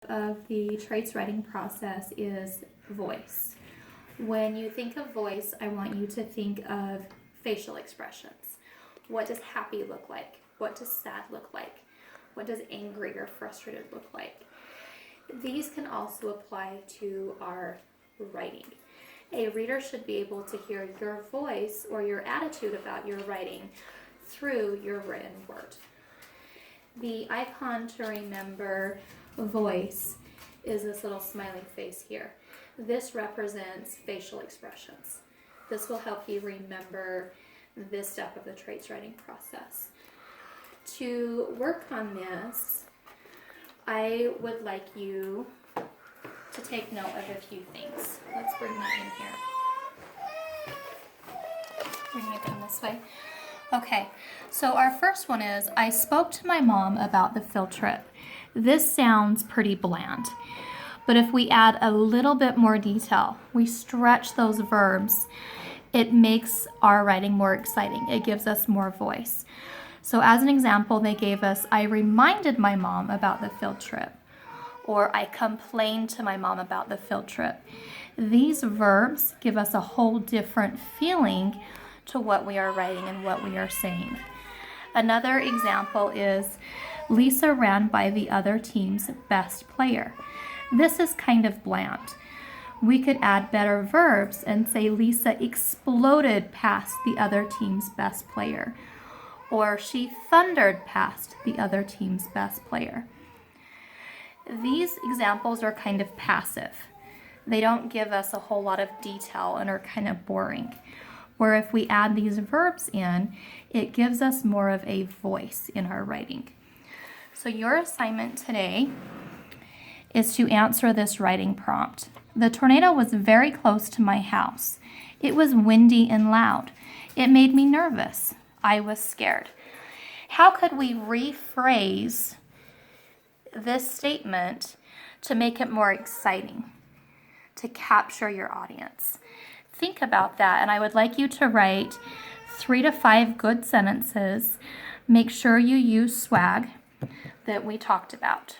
of the traits writing process is voice. When you think of voice, I want you to think of facial expressions. What does happy look like? What does sad look like? What does angry or frustrated look like? These can also apply to our writing. A reader should be able to hear your voice or your attitude about your writing through your written word. The icon to remember voice is this little smiling face here. This represents facial expressions. This will help you remember this step of the traits writing process. To work on this, I would like you to take note of a few things. Let's bring that in here. We're going to come this way. Okay, so our first one is, I spoke to my mom about the field trip. This sounds pretty bland, but if we add a little bit more detail, we stretch those verbs, it makes our writing more exciting. It gives us more voice. So as an example, they gave us, I reminded my mom about the field trip, or I complained to my mom about the field trip. These verbs give us a whole different feeling to what we are writing and what we are saying. Another example is, Lisa ran by the other team's best player. This is kind of bland. We could add better verbs and say Lisa exploded past the other team's best player, or she thundered past the other team's best player. These examples are kind of passive. They don't give us a whole lot of detail and are kind of boring. Where if we add these verbs in, it gives us more of a voice in our writing. So your assignment today is to answer this writing prompt. The tornado was very close to my house. It was windy and loud. It made me nervous. I was scared. How could we rephrase this statement to make it more exciting, to capture your audience? Think about that, and I would like you to write 3 to 5 good sentences. Make sure you use swag that we talked about.